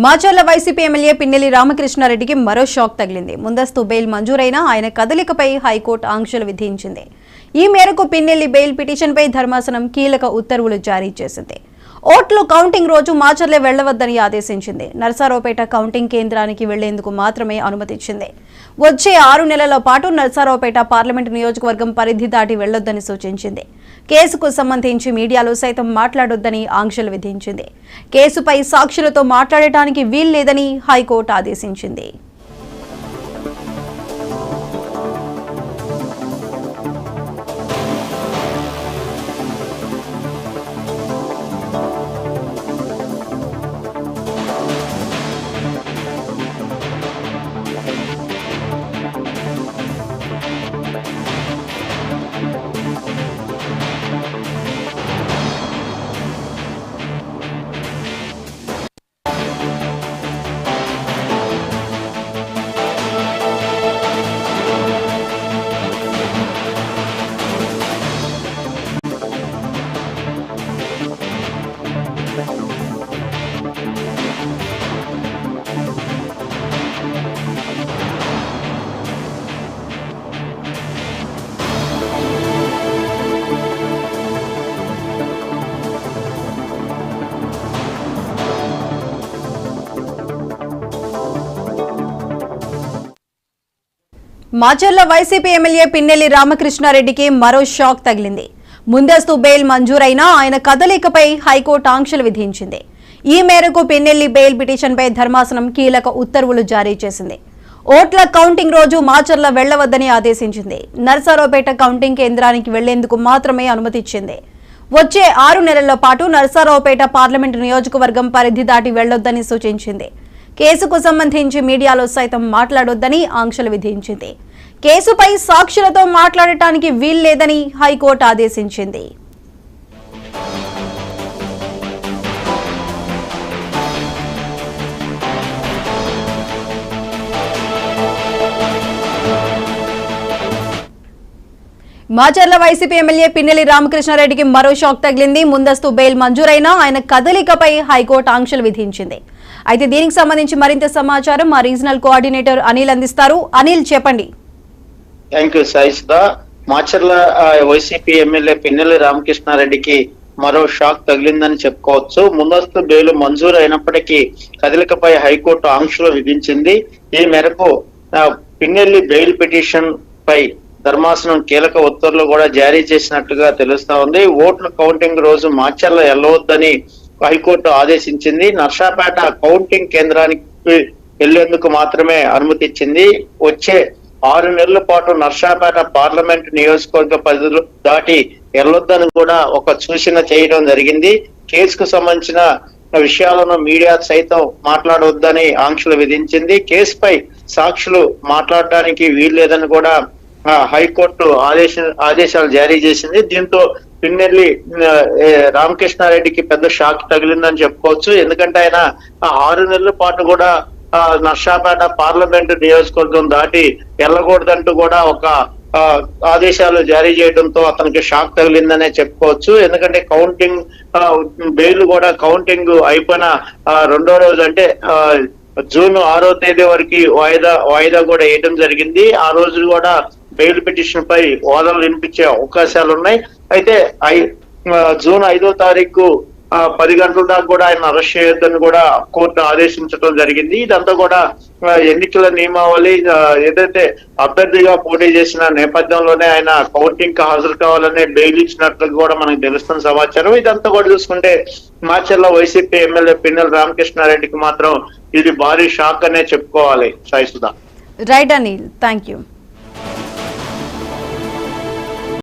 Macherla YCP MLA Pinnelli రామకృష్ణారెడ్డికి మరో shock తగిలింది. ముందస్తు బెయిల్ మంజూరైనా ఆయన కదలికపై హైకోర్టు ఆంక్షలు విధించింది. ఈ మేరకు పిన్నెల్లి బెయిల్ పిటిషన్పై ధర్మాసనం కీలక ఉత్తర్వులు జారీ చేసింది. ఓట్లు కౌంటింగ్ రోజు మాచర్లే వెళ్లవద్దని ఆదేశించింది. నర్సారావుపేట కౌంటింగ్ కేంద్రానికి వెళ్లేందుకు మాత్రమే అనుమతిచ్చింది. వచ్చే 6 నెలల పాటు నర్సారావుపేట పార్లమెంటు నియోజకవర్గం పరిధి దాటి వెళ్లొద్దని సూచించింది. కేసుకు సంబంధించి మీడియాలో సైతం మాట్లాడొద్దని ఆంక్షలు విధించింది. కేసుపై సాక్షులతో మాట్లాడటానికి వీల్లేదని హైకోర్టు ఆదేశించింది. మాచర్ల వైసీపీ ఎమ్మెల్యే పిన్నెల్లి రామకృష్ణారెడ్డికి మరో షాక్ తగిలింది. ముందస్తు బెయిల్ మంజూరైనా ఆయన కదలికపై హైకోర్టు ఆంక్షలు విధించింది. ఈ మేరకు పిన్నెల్లి బెయిల్ పిటిషన్పై ధర్మాసనం కీలక ఉత్తర్వులు జారీ చేసింది. ఓట్ల కౌంటింగ్ రోజు మాచర్ల వెళ్లవద్దని ఆదేశించింది. నర్సారావుపేట కౌంటింగ్ కేంద్రానికి వెళ్లేందుకు మాత్రమే అనుమతిచ్చింది. వచ్చే 6 నెలల పాటు నర్సారావుపేట పార్లమెంటు నియోజకవర్గం పరిధి దాటి వెళ్లొద్దని సూచించింది. కేసుకు సంబంధించి మీడియాలో సైతం మాట్లాడొద్దని ఆంక్షలు విధించింది. కేసుపై సాక్షులతో మాట్లాడటానికి వీల్లేదని హైకోర్టు ఆదేశించింది. మాచర్ల వైసీపీ ఎమ్మెల్యే పిన్నెల్లి రామకృష్ణారెడ్డికి మరో షాక్ తగిలింది. ముందస్తు బెయిల్ మంజూరైనా ఆయన కదలికపై హైకోర్టు ఆంక్షలు విధించింది. అయితే దీనికి సంబంధించి మరింత సమాచారం మా రీజనల్ కోఆర్డినేటర్ అనిల్ అందిస్తారు. అనిల్, చెప్పండి. Thank you Saisudha. Macherla YCP MLA Pinnelli రామకృష్ణారెడ్డికి మరో షాక్ తగిలిందని చెప్పుకోవచ్చు. ముందస్తు బెయిల్ మంజూరు అయినప్పటికీ కదలికపై హైకోర్టు ఆంక్షలు విధించింది. ఈ మేరకు పిన్నెల్లి బెయిల్ పిటిషన్ పై ధర్మాసనం కీలక ఉత్తర్వులు కూడా జారీ చేసినట్టుగా తెలుస్తా ఉంది. ఓట్ల కౌంటింగ్ రోజు మాచర్ల వెళ్ళవద్దని హైకోర్టు ఆదేశించింది. నర్సాపేట కౌంటింగ్ కేంద్రానికి వెళ్లేందుకు మాత్రమే అనుమతి ఇచ్చింది. వచ్చే 6 నెలల పాటు నర్సాపేట పార్లమెంట్ నియోజకవర్గ పరిధులు దాటి వెళ్ళొద్దని కూడా ఒక సూచన చేయడం జరిగింది. కేసుకు సంబంధించిన విషయాలను మీడియా సైతం మాట్లాడవద్దని ఆంక్షలు విధించింది. కేసుపై సాక్షులు మాట్లాడడానికి వీల్లేదని కూడా హైకోర్టు ఆదేశాలు జారీ చేసింది. దీంతో పిన్నెల్లి రామకృష్ణారెడ్డికి పెద్ద షాక్ తగిలిందని చెప్పుకోవచ్చు. ఎందుకంటే ఆయన 6 నెలల పాటు కూడా నర్సాపేట పార్లమెంటు నియోజకవర్గం దాటి వెళ్ళకూడదంటూ కూడా ఒక ఆదేశాలు జారీ చేయడంతో అతనికి షాక్ తగిలిందనే చెప్పుకోవచ్చు. ఎందుకంటే కౌంటింగ్ బెయిల్ కూడా కౌంటింగ్ అయిపోయిన 2వ రోజు అంటే జూన్ 6వ తేదీ వరకు వాయిదా కూడా వేయడం జరిగింది. ఆ రోజు కూడా బెయిల్ పిటిషన్ పై వాదనలు వినిపించే అవకాశాలు ఉన్నాయి. అయితే జూన్ 5వ తారీఖు 10 గంటల దాకా కూడా ఆయన అరెస్ట్ చేయొద్దని కూడా కోర్టు ఆదేశించడం జరిగింది. ఇదంతా కూడా ఎన్నికల నియమావళి ఏదైతే అభ్యర్థిగా పోటీ చేసిన నేపథ్యంలోనే ఆయన కౌంటింగ్ కి హాజరు కావాలనే బెయిల్ ఇచ్చినట్లు కూడా మనకు తెలుస్తున్న సమాచారం. ఇదంతా కూడా చూసుకుంటే మాచర్ల వైసీపీ ఎమ్మెల్యే పిన్నెల్లి రామకృష్ణారెడ్డికి మాత్రం ఇది భారీ షాక్ అనే చెప్పుకోవాలి. Saisudha. Right Anil, thank you.